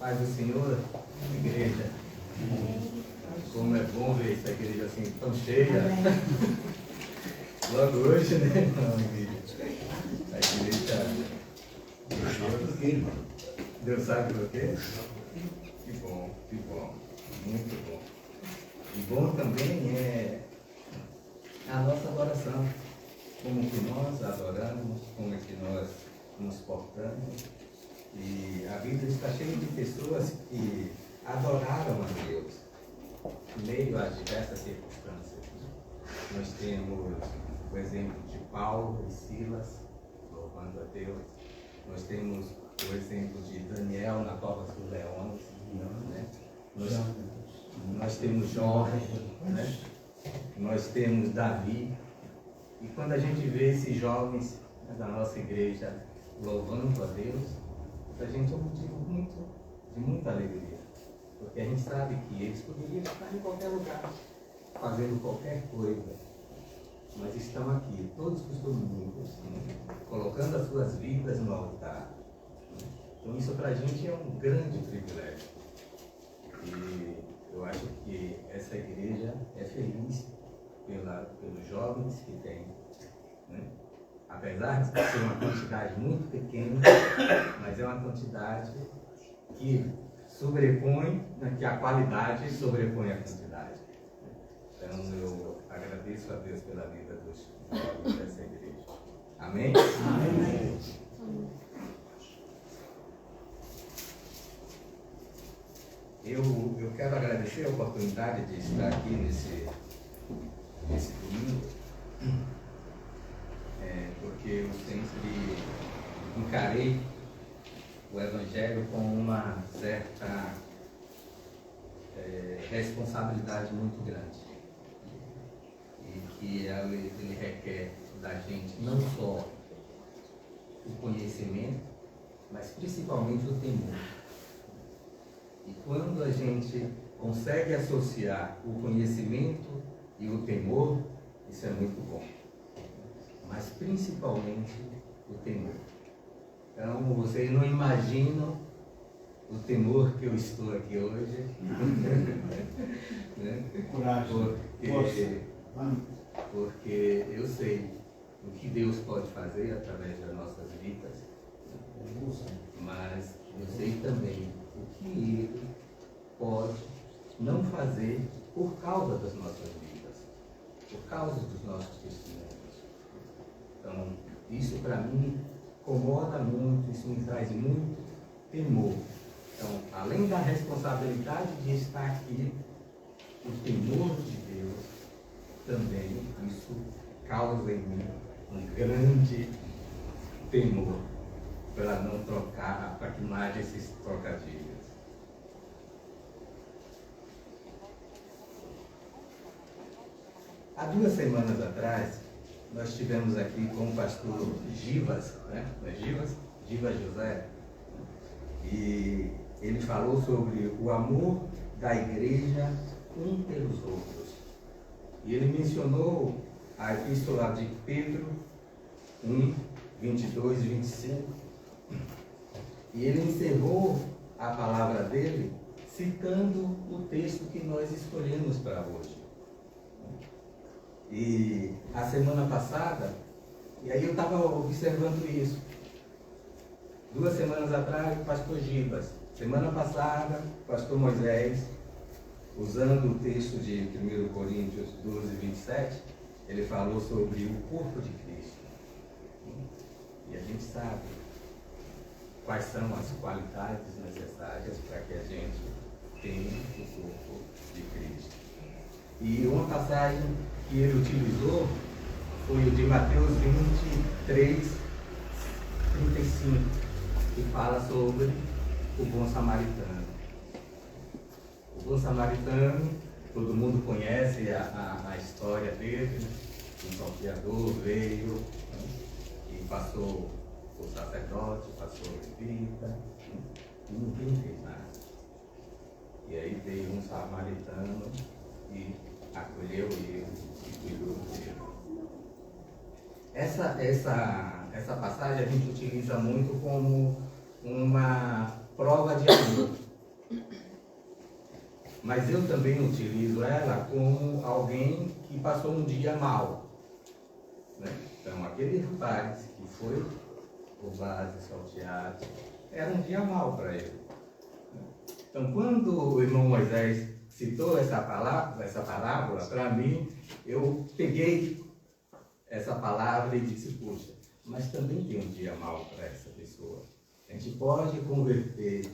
Paz do Senhor, igreja. Como é bom ver essa igreja assim tão cheia. Logo hoje, né, irmão? A igreja. Deus sabe por quê? Que bom, muito bom. E bom também é a nossa adoração. Como que nós adoramos, como é que nós nos portamos. E a Bíblia está cheia de pessoas que adoraram a Deus em meio às diversas circunstâncias. Nós temos o exemplo de Paulo e Silas louvando a Deus. Nós temos o exemplo de Daniel na cova dos leões, né? Nós temos Jó, né? Nós temos Davi. E quando a gente vê esses jovens, né, da nossa igreja louvando a Deus, a gente é um motivo de muita alegria. Porque a gente sabe que eles poderiam estar em qualquer lugar, fazendo qualquer coisa. Mas estão aqui, todos os domingos, né, colocando as suas vidas no altar. Então isso para a gente é um grande privilégio. E eu acho que essa igreja é feliz pelos jovens que tem, né? Apesar de ser uma quantidade muito pequena, mas é uma quantidade que sobrepõe, né, que a qualidade sobrepõe a quantidade. Então eu agradeço a Deus pela vida dos jovens dessa igreja. Amém? Amém. Eu quero agradecer a oportunidade de estar aqui nesse domingo, porque eu sempre encarei o Evangelho com uma certa responsabilidade muito grande. E que ele requer da gente não só o conhecimento, mas principalmente o temor. E quando a gente consegue associar o conhecimento e o temor, isso é muito bom. Mas principalmente o temor. Então, vocês não imaginam o temor que eu estou aqui hoje. Né? Coragem. Porque eu sei o que Deus pode fazer através das nossas vidas. Mas eu sei também o que Ele pode não fazer por causa das nossas vidas, por causa dos nossos testemunhos. Então, isso para mim incomoda muito, isso me traz muito temor. Então, além da responsabilidade de estar aqui, o temor de Deus também, isso causa em mim um grande temor para não trocar, para que não haja esses trocadilhos. Há 2 semanas atrás, nós estivemos aqui com o pastor Givas, né? Givas José, e ele falou sobre o amor da igreja um pelos outros. E ele mencionou a epístola de Pedro 1, 22 e 25. E ele encerrou a palavra dele citando o texto que nós escolhemos para hoje. E a semana passada, e aí eu estava observando isso. 2 semanas atrás, o pastor Gibas. Semana passada, o pastor Moisés, usando o texto de 1 Coríntios 12, 27, ele falou sobre o corpo de Cristo. E a gente sabe quais são as qualidades necessárias para que a gente tenha o corpo de Cristo. E uma passagem que ele utilizou foi o de Mateus 23, 35, que fala sobre o bom samaritano. O bom samaritano, todo mundo conhece a história dele. Um salteador veio, né, e passou o sacerdote, passou o levita, e ninguém fez nada. E aí veio um samaritano e acolheu ele e cuidou dele. Essa passagem a gente utiliza muito como uma prova de amor. mas eu também utilizo ela como alguém que passou um dia mal, né? Então, aquele rapaz que foi roubado, salteado, era um dia mal para ele. Então, quando o irmão Moisés citou essa parábola, para mim, eu peguei essa palavra e disse, puxa, mas também tem um dia mal para essa pessoa. A gente pode converter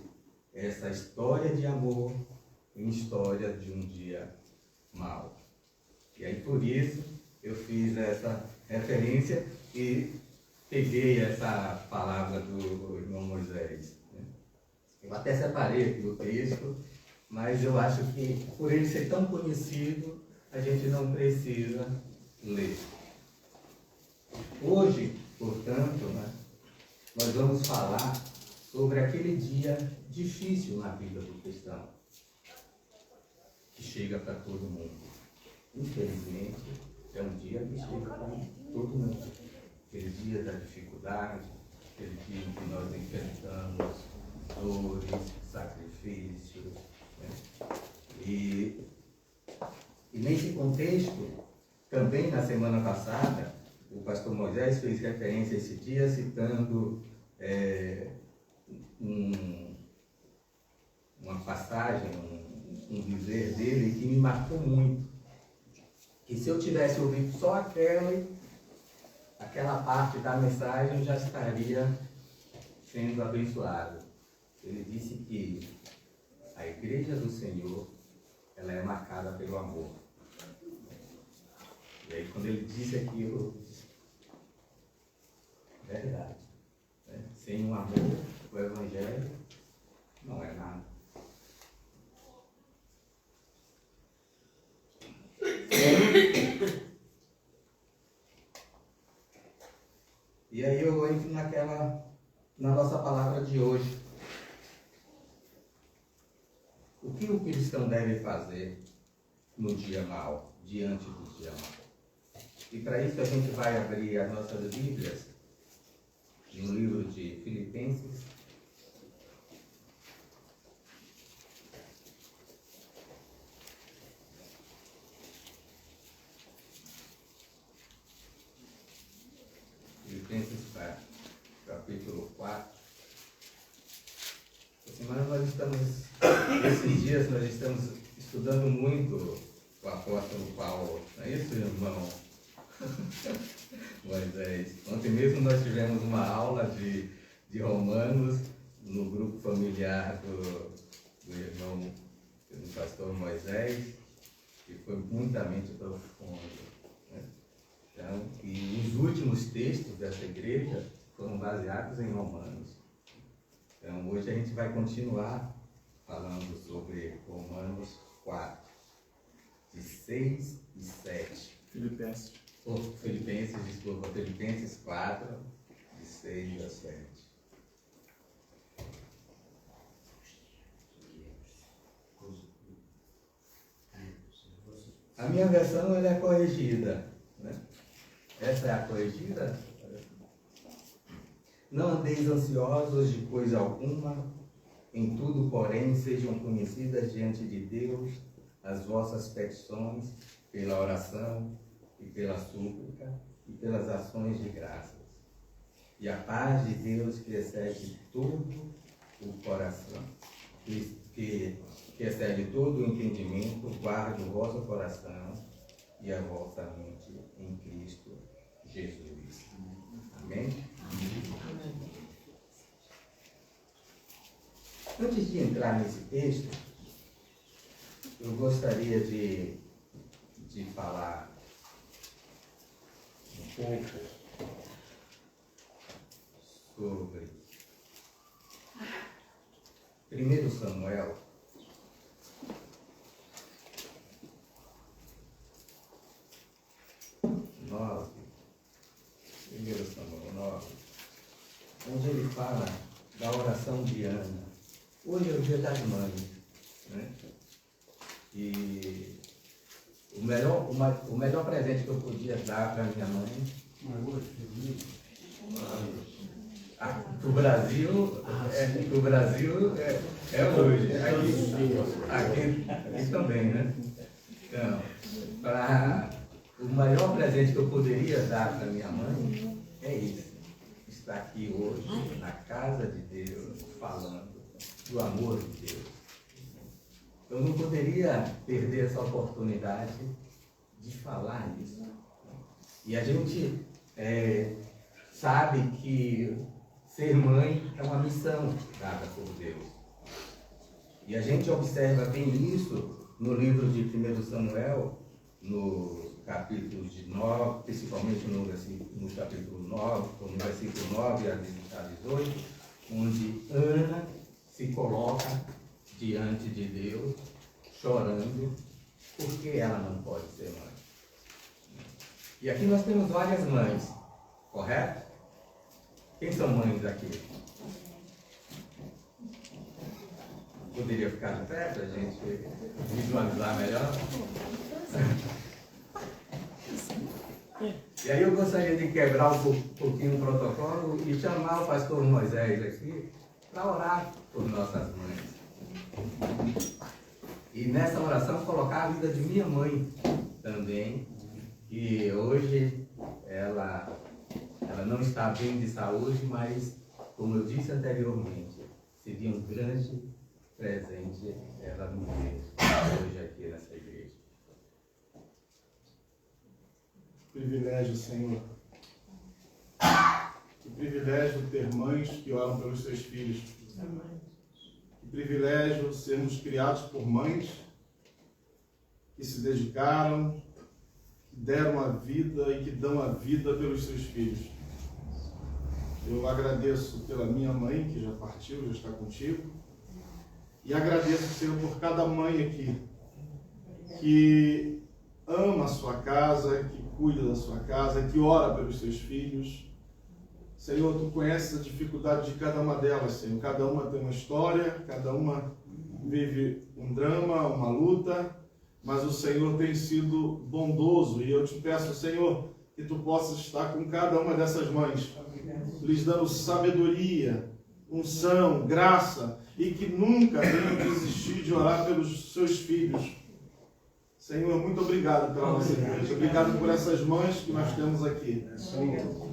essa história de amor em história de um dia mal. E aí, por isso, eu fiz essa referência e peguei essa palavra do irmão Moisés. Eu até separei aqui o texto, mas eu acho que, por ele ser tão conhecido, a gente não precisa ler. Hoje, portanto, né, nós vamos falar sobre aquele dia difícil na vida do cristão, que chega para todo mundo. Infelizmente, é um dia que chega para todo mundo. Aquele dia da dificuldade, aquele dia em que nós enfrentamos dores, sacrifícios, né? E nesse contexto, também na semana passada, o pastor Moisés fez referência a esse dia, citando uma passagem, um dizer dele que me marcou muito. Que se eu tivesse ouvido só aquela parte da mensagem, eu já estaria sendo abençoado. Ele disse que a igreja do Senhor, ela é marcada pelo amor. E aí, quando ele disse aquilo, eu disse, verdade. Né? Sem o amor, o evangelho não é nada. E aí eu entro na nossa palavra de hoje. O que o cristão deve fazer no dia mau, diante do dia mau? E para isso a gente vai abrir as nossas Bíblias no livro de Filipenses. Filipenses 4, capítulo 4. Essa semana esses dias nós estamos estudando muito o apóstolo Paulo. Não é isso, irmão? Moisés. Ontem mesmo nós tivemos uma aula de Romanos no grupo familiar do irmão, do pastor Moisés, que foi muitamente profundo. Né? Então, e os últimos textos dessa igreja foram baseados em Romanos. Então, hoje a gente vai continuar falando sobre Romanos 4, de 6 e 7. Filipenses 4, de 6 a 7. A minha versão ela é corrigida, né? Essa é a corrigida? Não andeis ansiosos de coisa alguma, em tudo, porém, sejam conhecidas diante de Deus as vossas petições pela oração e pela súplica e pelas ações de graças. E a paz de Deus, que excede todo o coração, que excede todo o entendimento, guarde o vosso coração e a vossa mente em Cristo Jesus. Amém? Antes de entrar nesse texto, eu gostaria de falar um pouco sobre 1 Samuel, onde ele fala da oração de Ana. Hoje é o dia das mães, né? E o melhor presente que eu podia dar para minha mãe O Brasil é hoje. Aqui também, né? Então, o maior presente que eu poderia dar para minha mãe é esse. Estar aqui hoje, na casa de Deus, falando do amor de Deus. Eu não poderia perder essa oportunidade de falar isso. E a gente sabe que ser mãe é uma missão dada por Deus. E a gente observa bem isso no livro de 1 Samuel, no capítulo 9, principalmente no capítulo 9, no versículo 9 a 18, onde Ana se coloca diante de Deus, chorando, porque ela não pode ser mãe. E aqui nós temos várias mães, correto? Quem são mães aqui? Poderia ficar de pé para a gente visualizar melhor? E aí eu gostaria de quebrar um pouquinho o protocolo e chamar o pastor Moisés aqui para orar por nossas mães. E nessa oração colocar a vida de minha mãe também, que hoje ela não está bem de saúde, mas, como eu disse anteriormente, seria um grande presente ela me ver hoje aqui nessa igreja. Privilégio, Senhor. Que privilégio ter mães que oram pelos seus filhos. Que privilégio sermos criados por mães que se dedicaram, que deram a vida e que dão a vida pelos seus filhos. Eu agradeço pela minha mãe, que já partiu, já está contigo. E agradeço, Senhor, por cada mãe aqui que ama a sua casa, que cuida da sua casa, que ora pelos seus filhos. Senhor, Tu conheces a dificuldade de cada uma delas, Senhor. Cada uma tem uma história, cada uma vive um drama, uma luta, mas o Senhor tem sido bondoso. E eu te peço, Senhor, que Tu possas estar com cada uma dessas mães, lhes dando sabedoria, unção, graça, e que nunca venham desistir de orar pelos seus filhos. Senhor, muito obrigado pela nossa igreja. Obrigado por essas mães que nós temos aqui.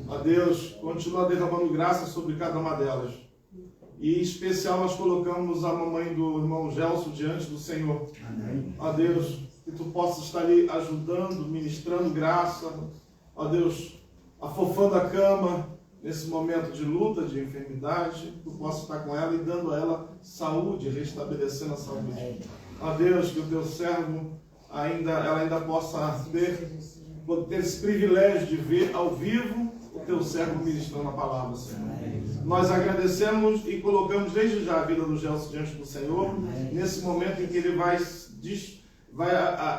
Ó Deus, continua derramando graça sobre cada uma delas. E em especial nós colocamos a mamãe do irmão Gelson diante do Senhor. Ó Deus, que Tu possas estar ali ajudando, ministrando graça. Ó Deus, afofando a cama nesse momento de luta, de enfermidade. Tu possas estar com ela e dando a ela saúde, restabelecendo a saúde. Ó Deus, que o Teu servo ela ainda possa ter esse privilégio de ver ao vivo o Teu servo ministrando a palavra, Senhor. Nós agradecemos e colocamos desde já a vida do Gelson diante do Senhor, nesse momento em que ele vai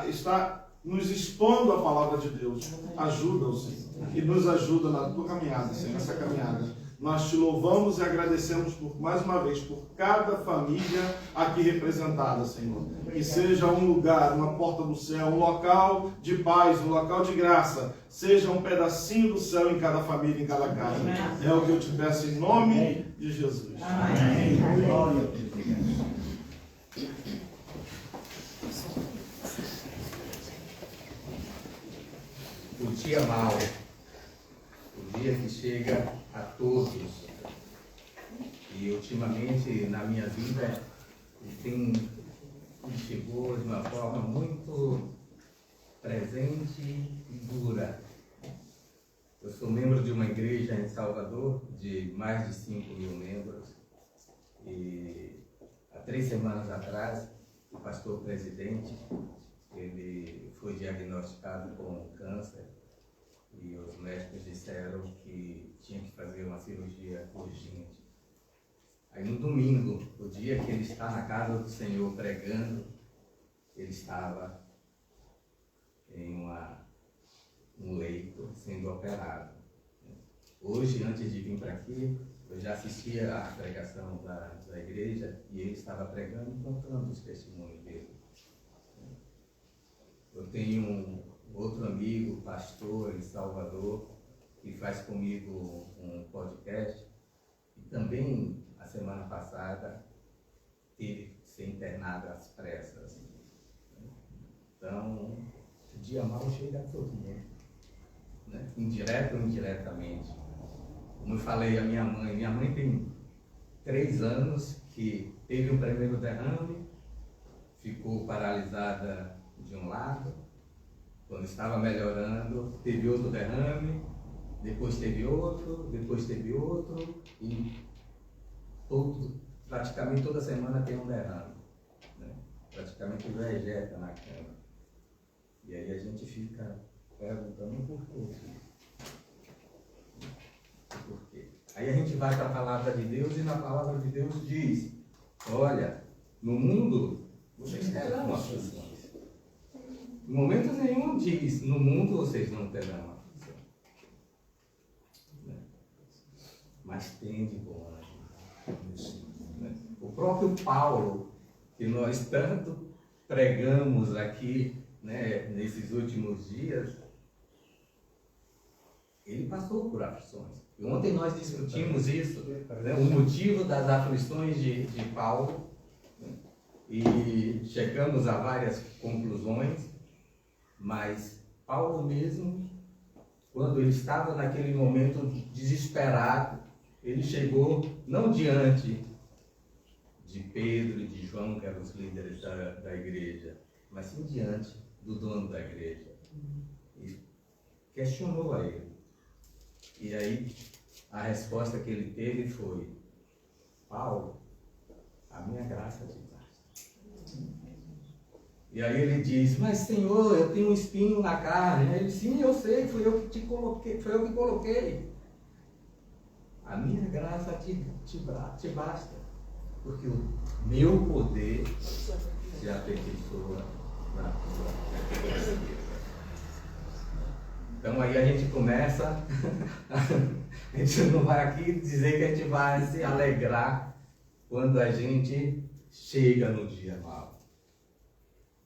estar nos expondo a palavra de Deus. Ajuda-o, Senhor, e nos ajuda na Tua caminhada, Senhor, nessa caminhada. Nós Te louvamos e agradecemos mais uma vez por cada família aqui representada, Senhor. Que seja um lugar, uma porta do céu, um local de paz, um local de graça. Seja um pedacinho do céu em cada família, em cada casa. É o que eu te peço em nome de Jesus. Amém. Glória a Deus. O dia mau, o dia que chega a todos. E ultimamente na minha vida me chegou de uma forma muito presente e dura. Eu sou membro de uma igreja em Salvador de mais de 5.000 membros e há 3 semanas atrás o pastor presidente ele foi diagnosticado com câncer e os médicos disseram que tinha que fazer uma cirurgia urgente. Aí no domingo, o dia que ele está na casa do Senhor pregando, ele estava em um leito sendo operado. Hoje, antes de vir para aqui, eu já assistia à pregação da igreja e ele estava pregando e contando os testemunhos dele. Eu tenho um outro amigo, pastor em Salvador, que faz comigo um podcast também, a semana passada, teve que ser internado às pressas. Então, o dia mau chega a todo mundo, né? Indireto ou indiretamente. Como eu falei a minha mãe tem 3 anos que teve um primeiro derrame, ficou paralisada de um lado, quando estava melhorando, teve outro derrame, depois teve outro, e praticamente toda semana tem um derrame, né? Praticamente vegeta na cama. E aí a gente fica perguntando por quê. Aí a gente vai para a palavra de Deus e na palavra de Deus diz: olha, no mundo vocês terão aflições. Em momento nenhum diz: no mundo vocês não terão aflição. Mas tende bom ânimo. O próprio Paulo, que nós tanto pregamos aqui, né, nesses últimos dias, ele passou por aflições. E ontem nós discutimos isso, né, o motivo das aflições de Paulo, né, e chegamos a várias conclusões, mas Paulo mesmo, quando ele estava naquele momento desesperado, ele chegou não diante de Pedro e de João, que eram os líderes da igreja, mas sim diante do dono da igreja. E questionou a ele. E aí, a resposta que ele teve foi: Paulo, a minha graça te basta. E aí ele diz: mas Senhor, eu tenho um espinho na carne. Ele: sim, eu sei, foi eu que coloquei. A minha graça te basta, porque o meu poder se aperfeiçoa na tua fraqueza. Então aí a gente começa, a gente não vai aqui dizer que a gente vai se alegrar quando a gente chega no dia mau,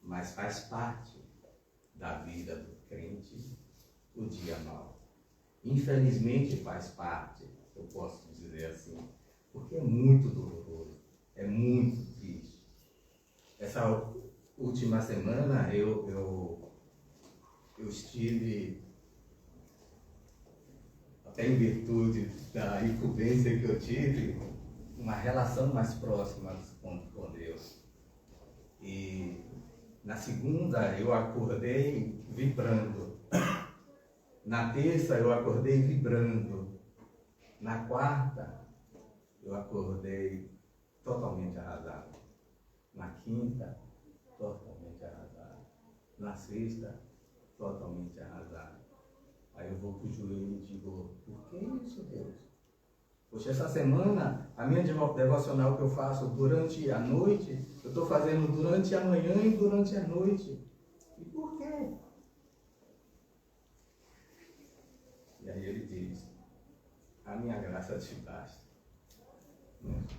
mas faz parte da vida do crente o dia mau. Infelizmente faz parte, eu posso dizer assim, porque é muito doloroso, é muito triste. Essa última semana eu estive, até em virtude da incumbência que eu tive, uma relação mais próxima com Deus. E na segunda eu acordei vibrando. Na terça eu acordei vibrando. Na quarta eu acordei totalmente arrasado. Na quinta, totalmente arrasado. Na sexta, totalmente arrasado. Aí eu vou para o joelho e digo: por que isso, Deus? Poxa, essa semana, a minha devocional que eu faço durante a noite, eu estou fazendo durante a manhã e durante a noite. E por quê? E aí ele diz: a minha graça te basta,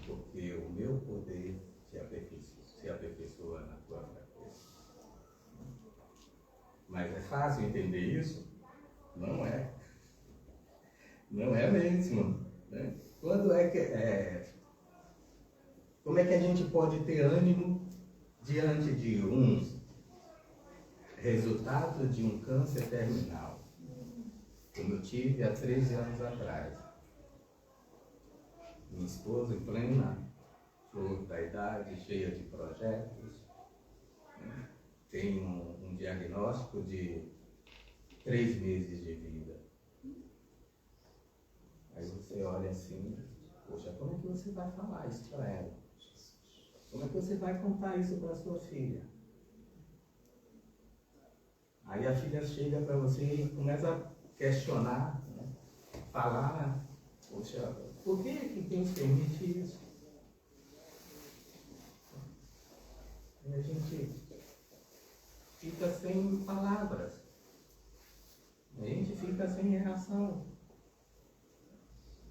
porque o meu poder se aperfeiçoa na tua fraqueza. Mas é fácil entender isso? Não é. Não é mesmo. Né? Como é que a gente pode ter ânimo diante de um resultado de um câncer terminal, como eu tive há 13 anos atrás? Minha esposa, em plena flor da idade, cheia de projetos, né? Tem um diagnóstico de 3 meses de vida. Aí você olha assim: poxa, como é que você vai falar isso para ela? Como é que você vai contar isso para sua filha? Aí a filha chega para você e começa a questionar, né? Falar: poxa, por que Deus permite isso? E a gente fica sem palavras. A gente fica sem reação.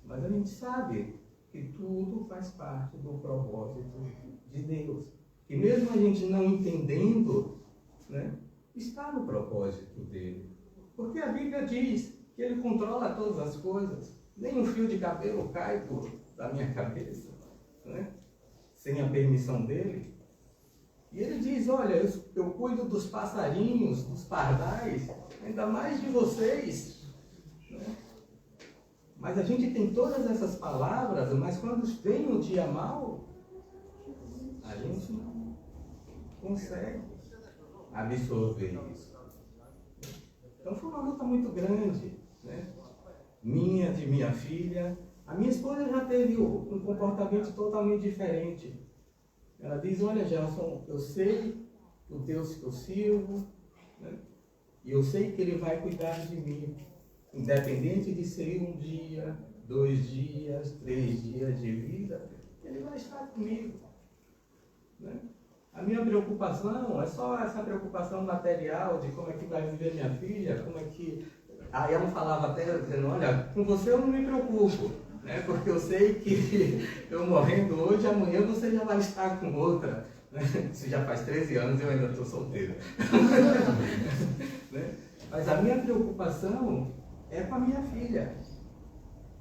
Mas a gente sabe que tudo faz parte do propósito de Deus. Que mesmo a gente não entendendo, né, está no propósito dele. Porque a Bíblia diz que ele controla todas as coisas. Nem um fio de cabelo cai da minha cabeça, né? Sem a permissão dele. E ele diz, olha, eu cuido dos passarinhos, dos pardais, ainda mais de vocês. Né? Mas a gente tem todas essas palavras, mas quando vem um dia mau, a gente não consegue absorver isso. Então foi uma luta muito grande, né? Minha, de minha filha. A minha esposa já teve um comportamento totalmente diferente. Ela diz, olha, Gelson, eu sei o Deus que eu sirvo, né? E eu sei que Ele vai cuidar de mim, independente de ser um dia, 2 dias, 3 dias de vida, Ele vai estar comigo, né? A minha preocupação é só essa preocupação material de como é que vai viver minha filha, como é que... Aí ela falava até, dizendo, olha, com você eu não me preocupo, né? Porque eu sei que eu morrendo hoje, amanhã você já vai estar com outra. Né? Isso já faz 13 anos e eu ainda estou solteiro. Né? Mas a minha preocupação é com a minha filha.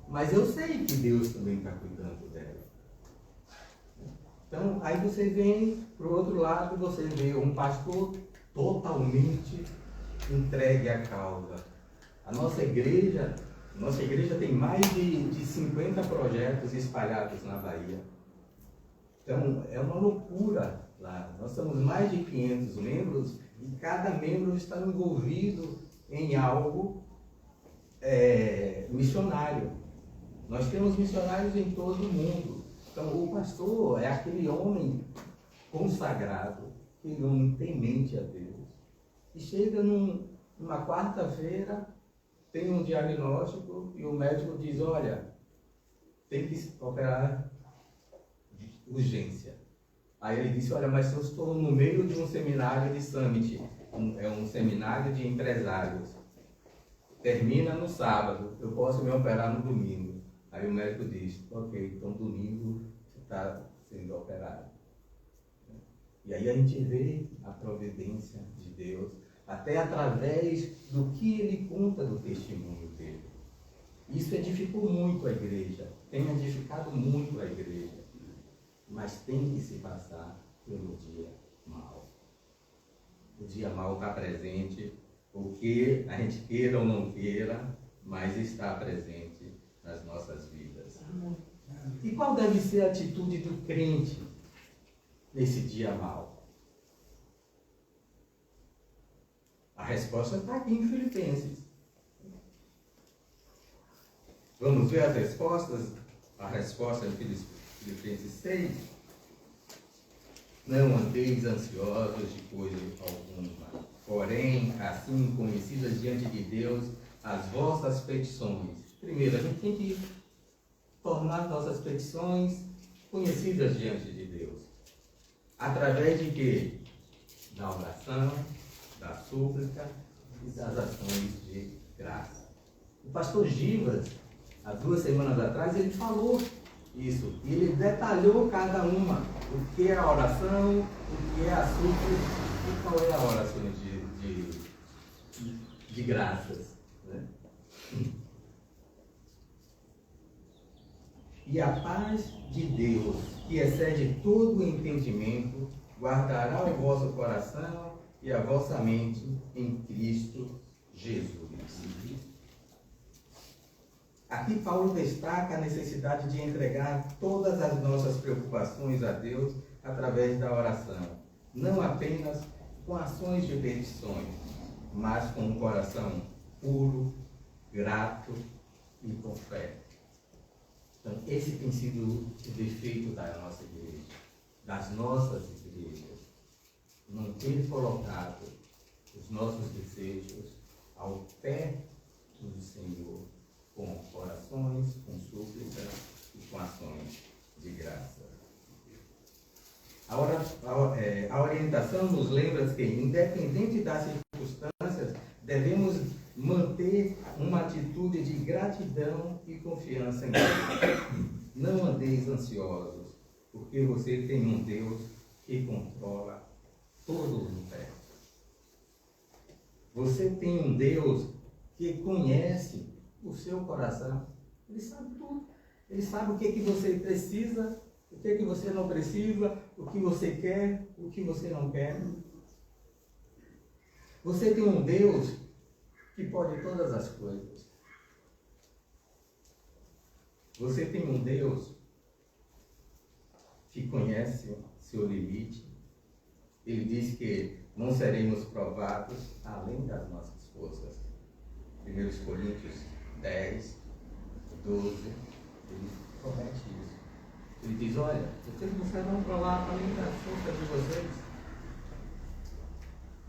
Mas eu sei que Deus também está cuidando dela. Então, aí você vem para o outro lado, você vê um pastor totalmente entregue à causa. A nossa igreja tem mais de 50 projetos espalhados na Bahia. Então, é uma loucura lá. Nós somos mais de 500 membros e cada membro está envolvido em algo missionário. Nós temos missionários em todo o mundo. Então, o pastor é aquele homem consagrado, aquele homem temente a Deus. E chega numa quarta-feira, tem um diagnóstico e o médico diz, olha, tem que operar de urgência. Aí ele disse, olha, mas eu estou no meio de um seminário de Summit, é um seminário de empresários. Termina no sábado, eu posso me operar no domingo. Aí o médico diz, ok, então domingo você está sendo operado. E aí a gente vê a providência de Deus, até através do que ele conta do testemunho dele. Isso edificou muito a igreja, tem edificado muito a igreja, mas tem que se passar pelo dia mau. O dia mau está presente, o que a gente queira ou não queira, mas está presente nas nossas vidas. E qual deve ser a atitude do crente nesse dia mau? A resposta está aqui em Filipenses. Vamos ver as respostas? A resposta em Filipenses 6. Não andeis ansiosos de coisa alguma, porém, assim conhecidas diante de Deus as vossas petições. Primeiro, a gente tem que tornar nossas petições conhecidas diante de Deus. Através de quê? Da oração, da súplica e das ações de graça. O pastor Givas, há 2 semanas atrás, ele falou isso. E ele detalhou cada uma. O que é a oração, o que é a súplica e qual é a oração de graças. Né? E a paz de Deus, que excede todo o entendimento, guardará o vosso coração e a vossa mente em Cristo Jesus. Aqui Paulo destaca a necessidade de entregar todas as nossas preocupações a Deus através da oração. Não apenas com ações de petições, mas com um coração puro, grato e com fé. Então, esse tem sido o defeito da nossa igreja, das nossas igrejas. Não ter colocado os nossos desejos ao pé do Senhor, com corações, com súplicas e com ações de graça. A orientação nos lembra que, independente das circunstâncias, devemos manter uma atitude de gratidão e confiança em Deus. Não andeis ansiosos, porque você tem um Deus que controla todo o universo. Você tem um Deus que conhece o seu coração. Ele sabe tudo. Ele sabe o que você precisa, o que você não precisa, o que você quer, o que você não quer. Você tem um Deus que pode todas as coisas. Você tem um Deus que conhece seu limite. Ele diz que não seremos provados além das nossas forças. 1 Coríntios 10, 12, ele promete isso. Ele diz, olha, vocês não serão provados além das forças de vocês.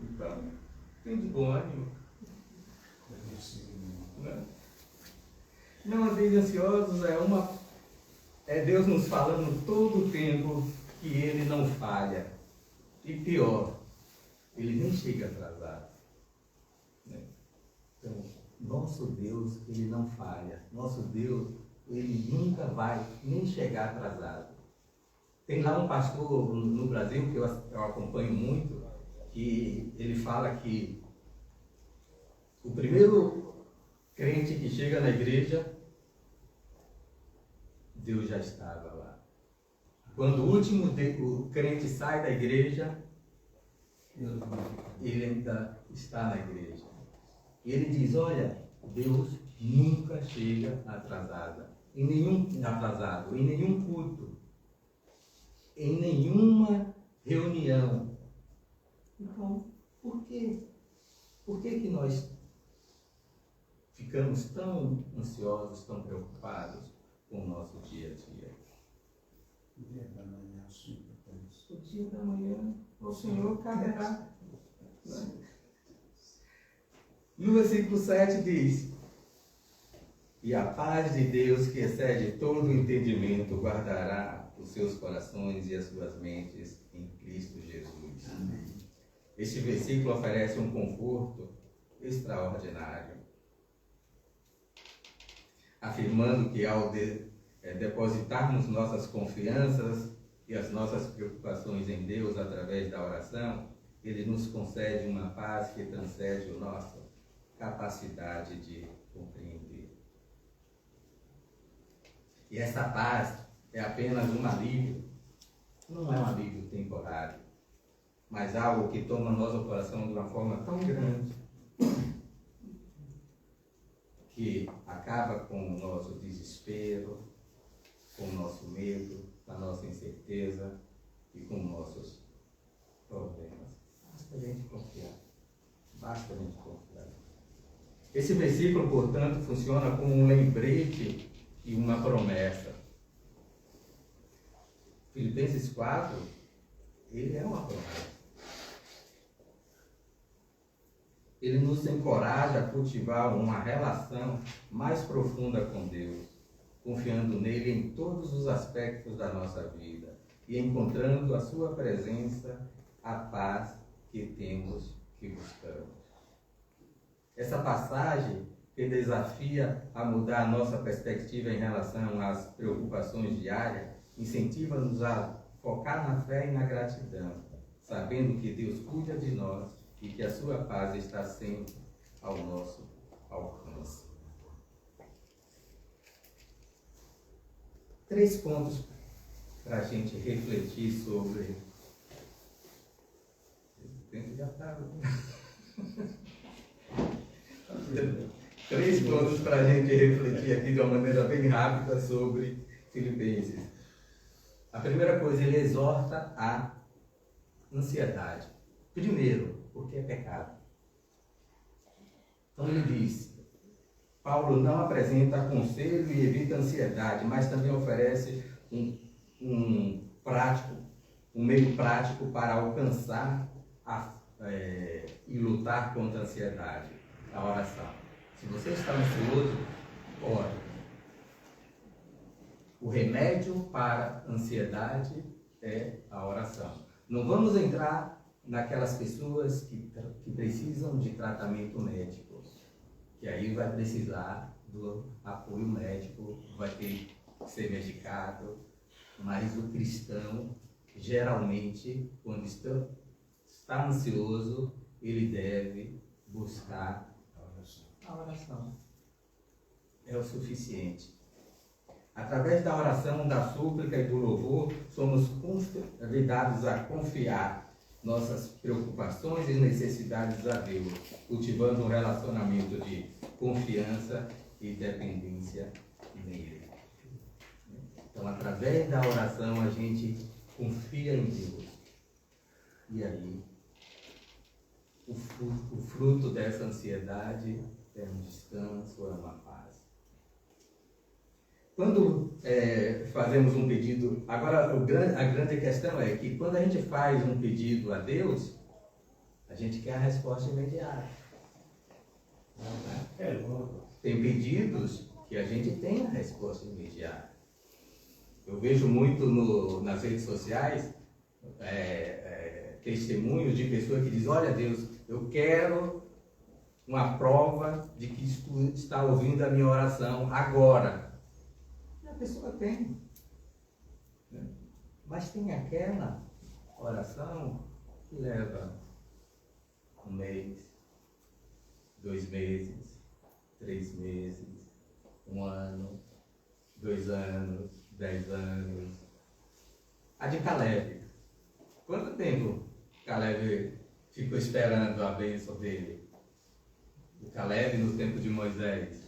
Então, tem de bom ânimo. Não andeis ansiosos é Deus nos falando todo o tempo que Ele não falha. E pior, Ele nem chega atrasado. Então, nosso Deus, Ele não falha. Nosso Deus, Ele nunca vai nem chegar atrasado. Tem lá um pastor no Brasil, que eu acompanho muito, que ele fala que o primeiro crente que chega na igreja, Deus já estava lá. Quando o crente sai da igreja, ele ainda está na igreja. E ele diz, olha, Deus nunca chega atrasado, em nenhum culto, em nenhuma reunião. Então, por quê? Por que nós ficamos tão ansiosos, tão preocupados com o nosso dia a dia? O dia da manhã, o Senhor caberá. No versículo 7 diz, e a paz de Deus, que excede todo o entendimento, guardará os seus corações e as suas mentes em Cristo Jesus. Amém. Este versículo oferece um conforto extraordinário, afirmando que ao depositarmos nossas confianças e as nossas preocupações em Deus através da oração, Ele nos concede uma paz que transcende a nossa capacidade de compreender. E essa paz é apenas um alívio, não é um alívio temporário, mas algo que toma nosso coração de uma forma tão grande que acaba com o nosso desespero, com o nosso medo, com a nossa incerteza e com nossos problemas. Basta a gente confiar. Basta a gente confiar. Esse versículo, portanto, funciona como um lembrete e uma promessa. Filipenses 4, ele é uma promessa. Ele nos encoraja a cultivar uma relação mais profunda com Deus, confiando nele em todos os aspectos da nossa vida e encontrando a sua presença, a paz que temos que buscamos. Essa passagem que desafia a mudar a nossa perspectiva em relação às preocupações diárias, incentiva-nos a focar na fé e na gratidão, sabendo que Deus cuida de nós e que a sua paz está sempre ao nosso alcance. 3 pontos para a gente refletir sobre. O tempo já está. 3 pontos para a gente refletir aqui de uma maneira bem rápida sobre Filipenses. A primeira coisa, ele exorta a ansiedade. Primeiro, porque é pecado. Então ele diz, Paulo não apresenta conselho e evita ansiedade, mas também oferece um meio prático para alcançar e lutar contra a ansiedade, a oração. Se você está ansioso, ore. O remédio para a ansiedade é a oração. Não vamos entrar naquelas pessoas que precisam de tratamento médico, que aí vai precisar do apoio médico, vai ter que ser medicado, mas o cristão, geralmente, quando está ansioso, ele deve buscar a oração. É o suficiente. Através da oração, da súplica e do louvor, somos convidados a confiar nossas preocupações e necessidades a Deus, cultivando um relacionamento de confiança e dependência nele. Então, através da oração, a gente confia em Deus. E aí, o fruto dessa ansiedade é um descanso, é uma paz. Quando fazemos um pedido, agora a grande questão é que quando a gente faz um pedido a Deus, a gente quer a resposta imediata. Tem pedidos que a gente tem a resposta imediata. Eu vejo muito nas redes sociais testemunhos de pessoas que dizem: olha Deus, eu quero uma prova de que tu está ouvindo a minha oração agora. A pessoa tem, né? Mas tem aquela oração que leva 1 mês, 2 meses, 3 meses, 1 ano, 2 anos, 10 anos. A de Caleb. Quanto tempo Caleb ficou esperando a bênção dele? O Caleb no tempo de Moisés?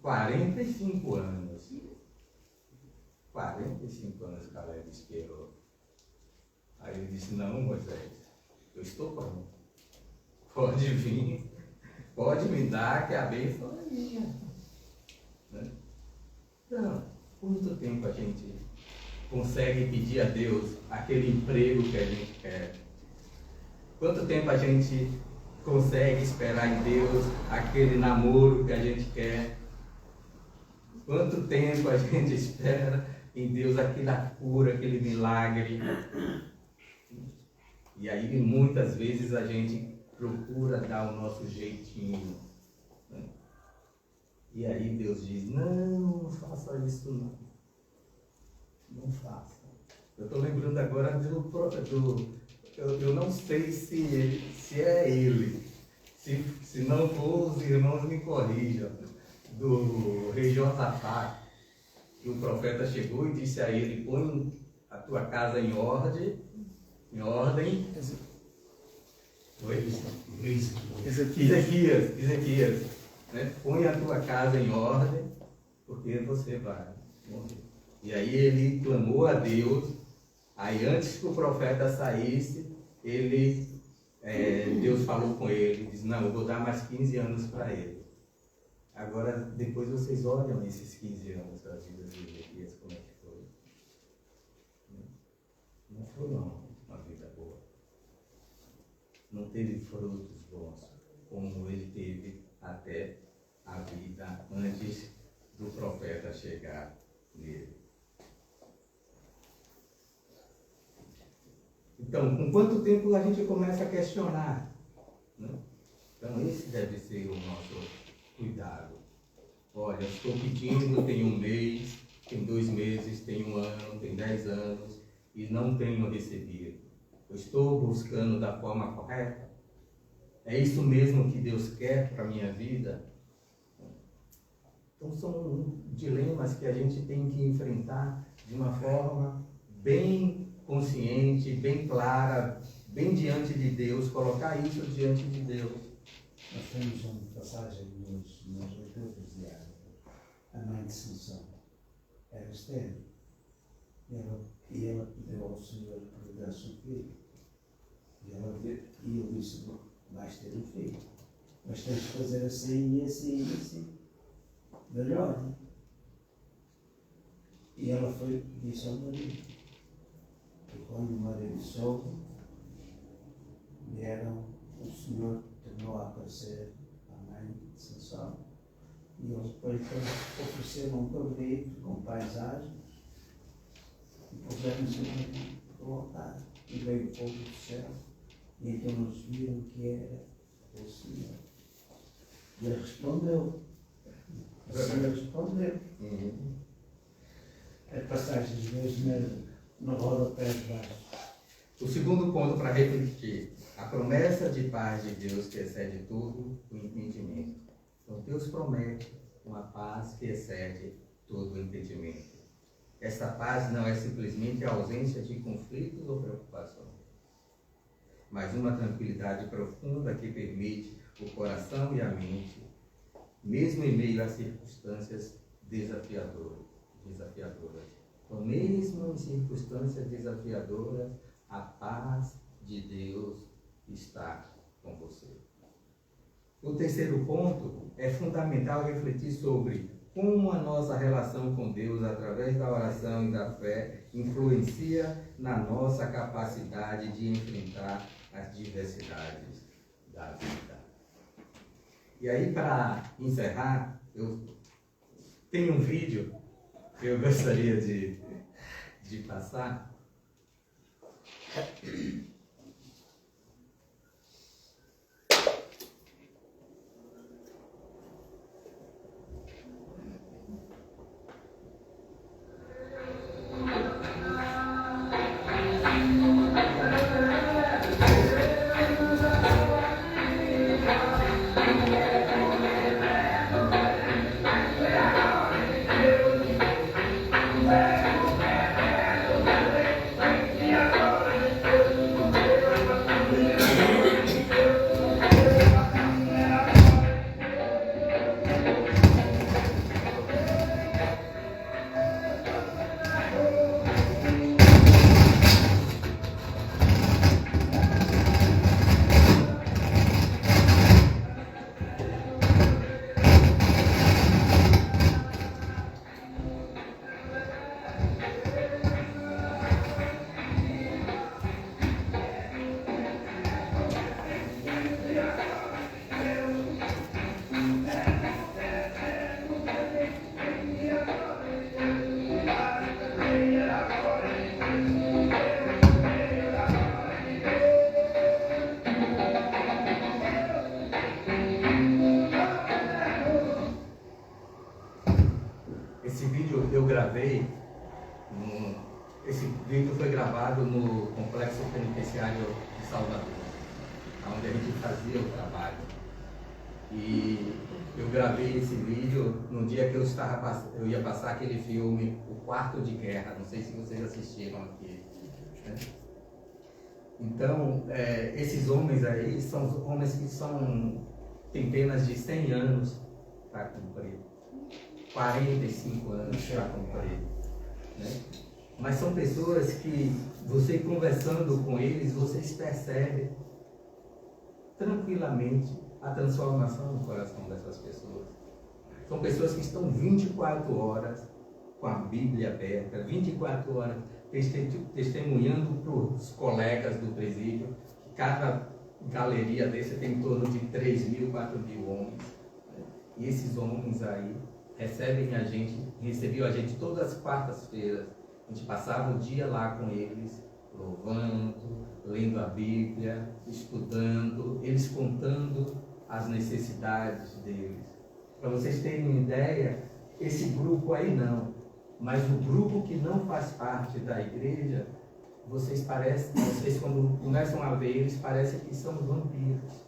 45 anos. 45 anos Caleb esperou. Aí ele disse: não, Moisés, eu estou pronto. Pode vir, pode me dar, que a bênção é minha. Né? Então, quanto tempo a gente consegue pedir a Deus aquele emprego que a gente quer? Quanto tempo a gente consegue esperar em Deus aquele namoro que a gente quer? Quanto tempo a gente espera em Deus aquela cura, aquele milagre? E aí muitas vezes a gente procura dar o nosso jeitinho, né? E aí Deus diz: não faça isso não. Não faça. Eu estou lembrando agora eu não sei se é ele. Se não for, os irmãos me corrijam. Do rei Josafá, que o profeta chegou e disse a ele: põe a tua casa em ordem. Oi? Ezequias, né? Põe a tua casa em ordem, porque você vai morrer. E aí ele clamou a Deus. Aí antes que o profeta saísse, Deus falou com ele, disse: não, eu vou dar mais 15 anos para ele. Agora, depois vocês olham esses 15 anos da vida de Ezequias, como é que foi. Não foi uma vida boa. Não teve frutos bons, como ele teve até a vida antes do profeta chegar nele. Então, com quanto tempo a gente começa a questionar, né? Então, esse deve ser o nosso cuidado. Olha, estou pedindo, tem 1 mês, tem 2 meses, tem 1 ano, tem 10 anos e não tenho recebido. Eu estou buscando da forma correta? É isso mesmo que Deus quer para a minha vida? Então são dilemas que a gente tem que enfrentar de uma forma bem consciente, bem clara, bem diante de Deus, colocar isso diante de Deus. Nós temos uma passagem nas leituras diárias. A mãe de Sansão era estéril. E ela pediu ao Senhor que lhe desse um filho. E ele disse: vais ter um filho. Mas tens de fazer assim e assim e assim. Deu-lhe ordem. E ela disse ao marido. E quando o marido soube, o Senhor tornou a aparecer à mãe de Sansão. E eles depois ofereceram um cabrito com paisagens e puseram-se no altar. E veio o fogo do céu. E então eles viram que era o Senhor. E ele respondeu. O Senhor respondeu. A passagem de Deus no rodapé de baixo. O segundo ponto para refletir: a promessa de paz de Deus que excede tudo o entendimento. Então Deus promete uma paz que excede todo o entendimento. Essa paz não é simplesmente a ausência de conflitos ou preocupações, mas uma tranquilidade profunda que permite o coração e a mente, mesmo em meio a circunstâncias desafiadoras. Então, mesmo em circunstâncias desafiadoras, a paz de Deus está com você. O terceiro ponto é fundamental refletir sobre como a nossa relação com Deus, através da oração e da fé, influencia na nossa capacidade de enfrentar as diversidades da vida. E aí, para encerrar, eu tenho um vídeo que eu gostaria de passar. Esse vídeo eu gravei, esse vídeo foi gravado no Complexo Penitenciário de Salvador, onde a gente fazia o trabalho. E eu gravei esse vídeo no dia que eu ia passar aquele filme, O Quarto de Guerra, não sei se vocês assistiram aqui, né? Então, esses homens aí são homens que têm penas de 100 anos para cumprir. 45 anos para cumprir, né? Mas são pessoas que você conversando com eles, vocês percebem tranquilamente a transformação no coração dessas pessoas. São pessoas que estão 24 horas com a Bíblia aberta, 24 horas testemunhando para os colegas do presídio. Cada galeria desse tem em torno de 3.000, 4.000 homens, né? E esses homens aí recebiam a gente todas as quartas-feiras. A gente passava o dia lá com eles, louvando, lendo a Bíblia, estudando, eles contando as necessidades deles. Para vocês terem uma ideia, esse grupo aí não, mas o grupo que não faz parte da igreja, vocês quando começam a ver eles, parecem que são vampiros,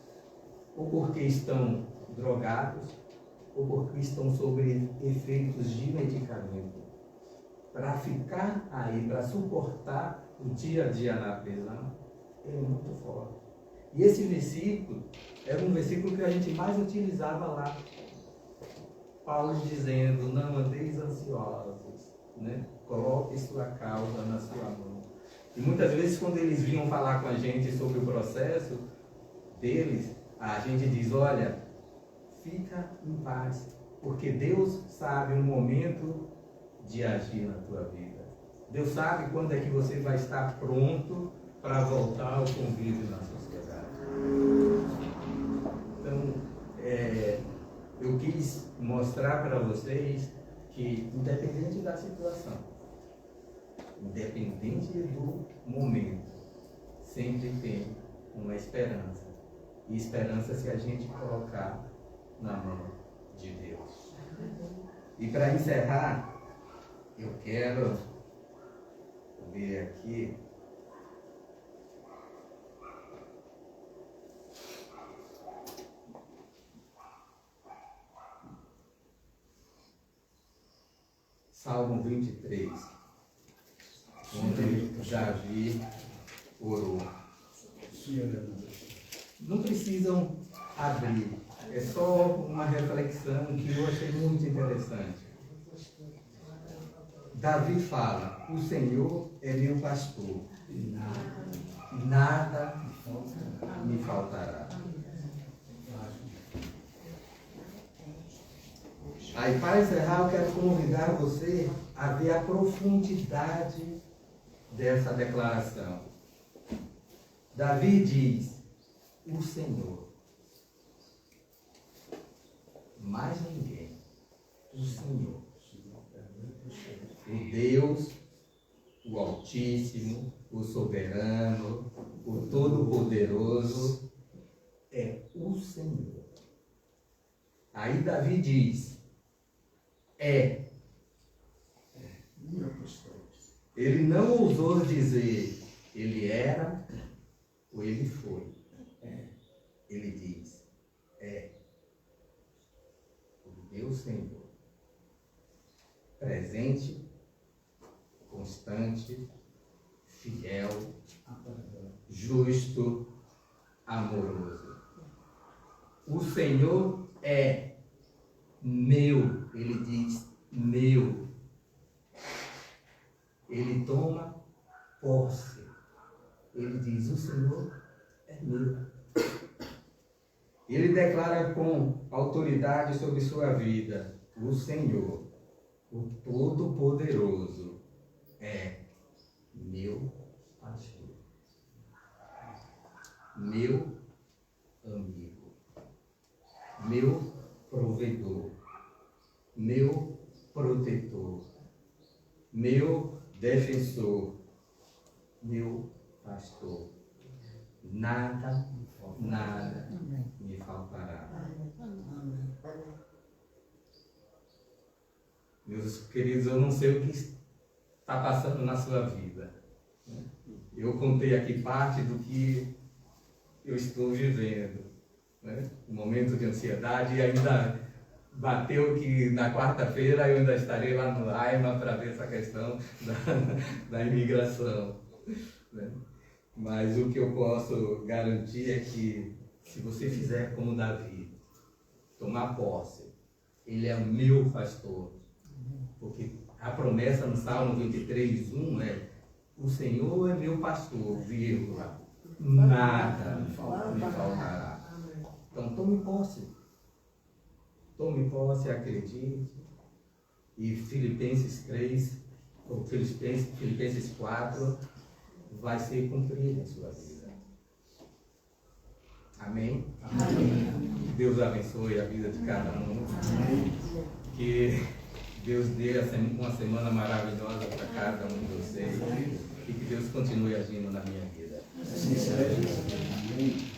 ou porque estão drogados, ou porque estão sob efeitos de medicamento. Para ficar aí, para suportar o dia a dia na prisão, é muito forte. E esse versículo era um versículo que a gente mais utilizava lá. Paulo dizendo, não andeis ansiosos, né? Coloque sua causa na sua mão. E muitas vezes quando eles vinham falar com a gente sobre o processo deles, a gente diz, olha, fica em paz, porque Deus sabe o momento de agir na tua vida. Deus sabe quando é que você vai estar pronto para voltar ao convívio na sociedade. Então, eu quis mostrar para vocês que, independente da situação, independente do momento, sempre tem uma esperança. E esperança se a gente colocar na mão de Deus. E para encerrar, eu quero ver aqui Salmo 23, onde Davi orou. Não precisam abrir, é só uma reflexão que eu achei muito interessante. Davi fala: o Senhor é meu pastor, nada me faltará. Aí, para encerrar, eu quero convidar você a ver a profundidade dessa declaração. Davi diz: o Senhor. Mais ninguém. O Senhor. O Deus, o Altíssimo, o Soberano, o Todo-Poderoso, é o Senhor. Aí Davi diz: Ele não ousou dizer ele era ou ele foi. Ele diz: o meu Senhor. Presente, constante, fiel, justo, amoroso. O Senhor é meu, ele diz meu. Ele toma posse. Ele diz: o Senhor é meu. Ele declara com autoridade sobre sua vida: o Senhor, o Todo-Poderoso, é meu pastor, meu amigo, meu provedor, meu protetor, meu defensor, meu pastor. Nada me faltará. Meus queridos, eu não sei o que está passando na sua vida. Eu contei aqui parte do que eu estou vivendo. Um momento de ansiedade, e ainda bateu que na quarta-feira eu ainda estarei lá no AIMA para ver essa questão da imigração. Mas o que eu posso garantir é que, se você fizer como Davi, tomar posse, ele é o meu pastor. Porque a promessa no Salmo 23:1 é: o Senhor é meu pastor, vírgula, nada me faltará. Então tome posse. Tome posse, acredite. E Filipenses 3, ou Filipenses 4, vai ser cumprido em sua vida. Amém? Amém. Que Deus abençoe a vida de cada um. Amém. Que Deus dê uma semana maravilhosa para cada um de vocês. E que Deus continue agindo na minha vida. Amém.